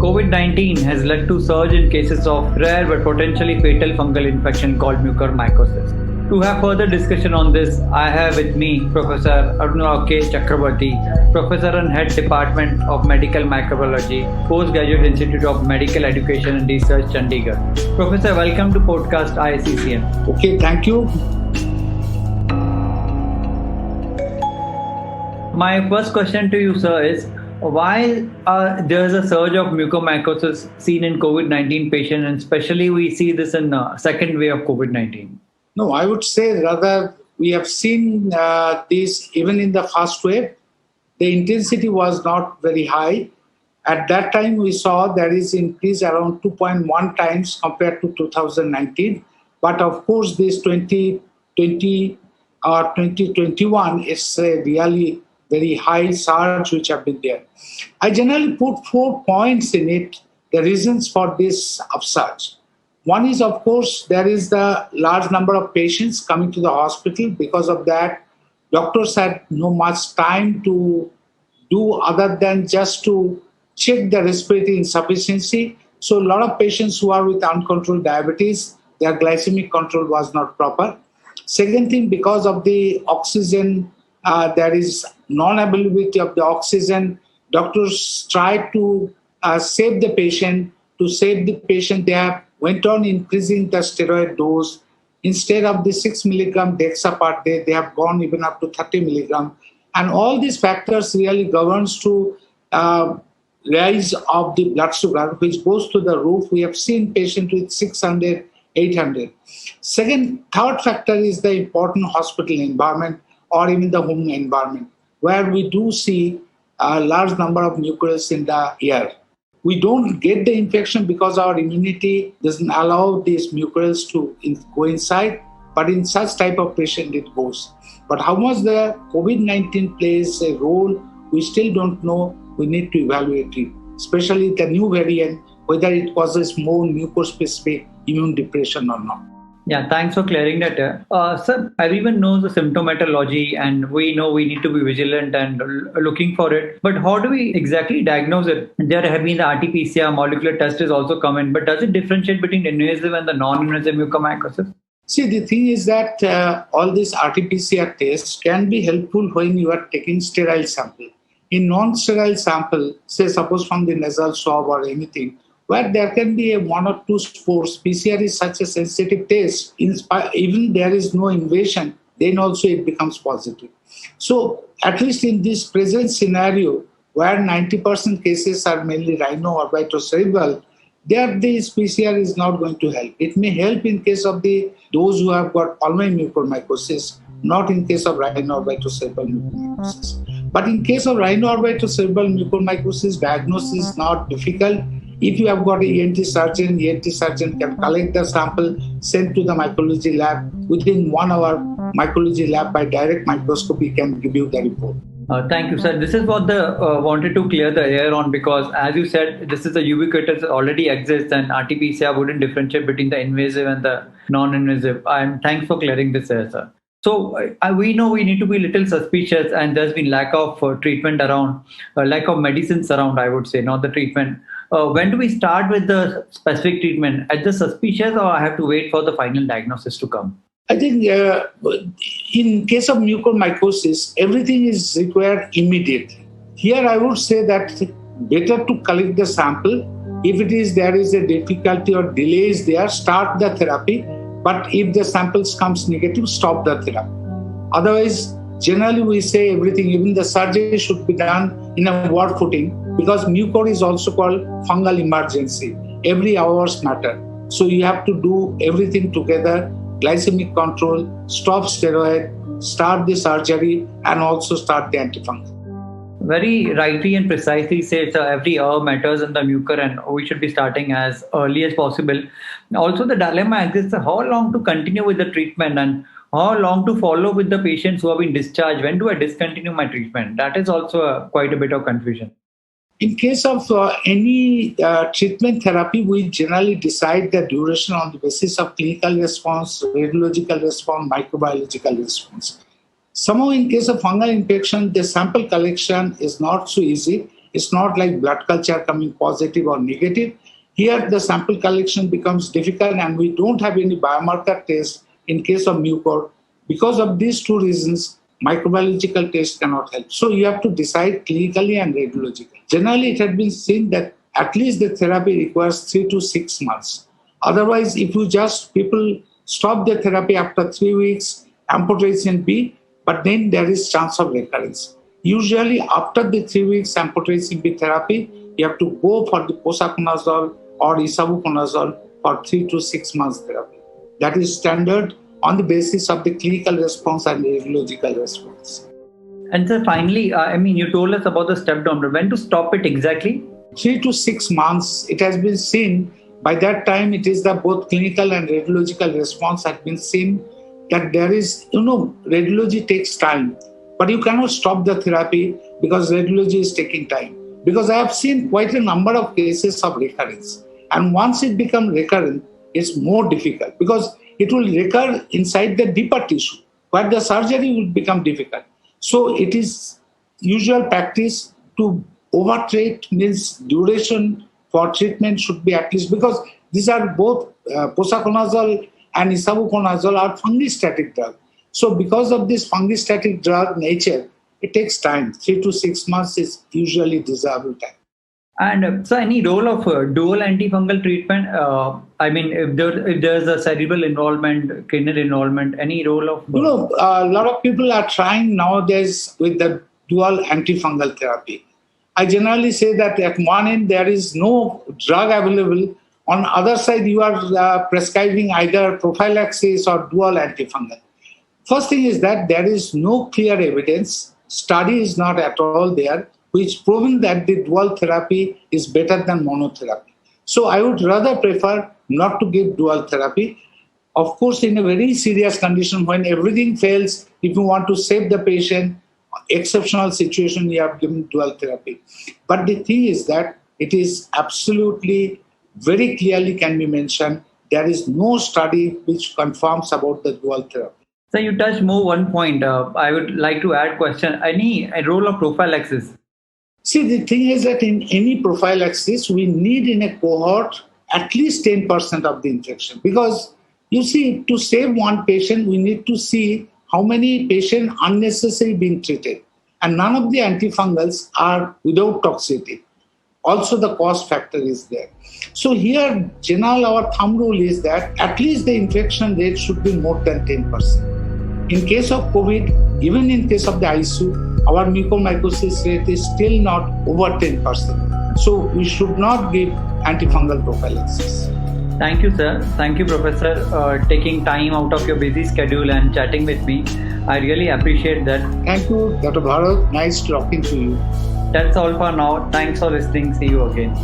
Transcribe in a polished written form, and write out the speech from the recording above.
COVID-19 has led to surge in cases of rare but potentially fatal fungal infection called mucormycosis. To have further discussion on this, I have with me Professor Arunrao K. Chakrabarty, Professor and Head Department of Medical Microbiology, Postgraduate Institute of Medical Education and Research, Chandigarh. Professor, welcome to podcast ISCCM. Okay, thank you. My first question to you, sir, is why there is a surge of mucormycosis seen in COVID-19 patients, and especially we see this in second wave of COVID-19? No, I would say rather we have seen this even in the first wave. The intensity was not very high. At that time, we saw there is increase around 2.1 times compared to 2019. But of course, this 2020 or 2021 is a really very high surge which have been there. I generally put 4 points in it, the reasons for this upsurge. One is, of course, there is the large number of patients coming to the hospital. Because of that, doctors had no much time to do other than just to check the respiratory insufficiency. So a lot of patients who are with uncontrolled diabetes, their glycemic control was not proper. Second thing, because of the oxygen, there is non-availability of the oxygen. Doctors tried to save the patient. To save the patient, they have went on increasing the steroid dose. Instead of the 6 milligram dexa per day, they have gone even up to 30 milligram. And all these factors really governs to rise of the blood sugar, which goes to the roof. We have seen patients with 600, 800. Third factor is the important hospital environment or even the home environment, where we do see a large number of mucorales in the air. We don't get the infection because our immunity doesn't allow these mucorales to go inside, but in such type of patient it goes. But how much the COVID-19 plays a role, we still don't know. We need to evaluate it, especially the new variant, whether it causes more mucospecific immune depression or not. Yeah, thanks for clearing that. Sir, everyone knows the symptomatology and we know we need to be vigilant and looking for it. But how do we exactly diagnose it? There have been the RT-PCR molecular test is also common, but does it differentiate between invasive and the non-invasive mucormycosis? See, the thing is that all these RT-PCR tests can be helpful when you are taking sterile sample. In non-sterile sample, say suppose from the nasal swab or anything, where there can be 1 or 2 spores. PCR is such a sensitive test. Even there is no invasion, then also it becomes positive. So at least in this present scenario, where 90% cases are mainly rhino-orbitocerebral, there this PCR is not going to help. It may help in case of those who have got pulmonary mucormycosis, not in case of rhino-orbitocerebral mucormycosis. But in case of rhino-orbitocerebral mucormycosis, diagnosis is not difficult. If you have got an ENT surgeon can collect the sample, send to the mycology lab. Within 1 hour, mycology lab by direct microscopy can give you the report. Thank you, sir. This is what wanted to clear the air on, because as you said, this is a ubiquitous already exists, and RT-PCR wouldn't differentiate between the invasive and the non-invasive. Thanks for clearing this air, sir. So we know we need to be a little suspicious, and there's been lack of treatment around, lack of medicines around, I would say, not the treatment. When do we start with the specific treatment? At the suspicious, or I have to wait for the final diagnosis to come? I think in case of mucormycosis, everything is required immediately. Here I would say that better to collect the sample. If there is a difficulty or delays there, start the therapy. But if the samples comes negative, stop the therapy. Otherwise, generally we say everything, even the surgery should be done in a ward footing, because mucor is also called fungal emergency. Every hours matter. So you have to do everything together, glycemic control, stop steroid, start the surgery, and also start the antifungal. Very rightly and precisely said, every hour matters in the mucor, and we should be starting as early as possible. Also, the dilemma exists, how long to continue with the treatment and how long to follow with the patients who have been discharged. When do I discontinue my treatment? That is also quite a bit of confusion. In case of any treatment therapy, we generally decide the duration on the basis of clinical response, radiological response, microbiological response. Somehow in case of fungal infection, the sample collection is not so easy. It's not like blood culture coming positive or negative. Here, the sample collection becomes difficult, and we don't have any biomarker test in case of mucor. Because of these two reasons, microbiological test cannot help. So you have to decide clinically and radiologically. Generally, it has been seen that at least the therapy requires 3 to 6 months. Otherwise, if you just people stop the therapy after 3 weeks, amputation B, but then there is chance of recurrence. Usually, after the 3 weeks amputation B therapy, you have to go for the posaconazole or isavuconazole for 3 to 6 months therapy. That is standard on the basis of the clinical response and radiological response. And sir, finally, you told us about the step down. When to stop it exactly? 3 to 6 months, it has been seen. By that time, it is the both clinical and radiological response has been seen that there is, radiology takes time, but you cannot stop the therapy because radiology is taking time. Because I have seen quite a number of cases of recurrence. And once it becomes recurrent, it's more difficult because it will recur inside the deeper tissue, where the surgery will become difficult. So it is usual practice to overtreat, means duration for treatment should be at least, because these are both posaconazole and isavuconazole are fungistatic drugs. So because of this fungistatic drug nature, it takes time. 3 to 6 months is usually desirable time. And so any role of dual antifungal treatment? If there's a cerebral involvement, kidney involvement, any role of... a lot of people are trying nowadays with the dual antifungal therapy. I generally say that at one end there is no drug available. On the other side, you are prescribing either prophylaxis or dual antifungal. First thing is that there is no clear evidence. Study is not at all there, which proven that the dual therapy is better than monotherapy. So I would rather prefer not to give dual therapy. Of course, in a very serious condition, when everything fails, if you want to save the patient, exceptional situation, you have given dual therapy. But the thing is that it is absolutely very clearly can be mentioned, there is no study which confirms about the dual therapy. So you touched more one point. I would like to add question. Any role of prophylaxis? See, the thing is that in any prophylaxis, we need in a cohort at least 10% of the infection. Because you see, to save one patient, we need to see how many patients unnecessarily being treated. And none of the antifungals are without toxicity. Also, the cost factor is there. So here, general, our thumb rule is that at least the infection rate should be more than 10%. In case of COVID, even in case of the ICU, our mucormycosis rate is still not over 10%. So we should not give antifungal prophylaxis. Thank you, sir. Thank you, Professor, taking time out of your busy schedule and chatting with me. I really appreciate that. Thank you, Dr. Bharat. Nice talking to you. That's all for now. Thanks for listening. See you again.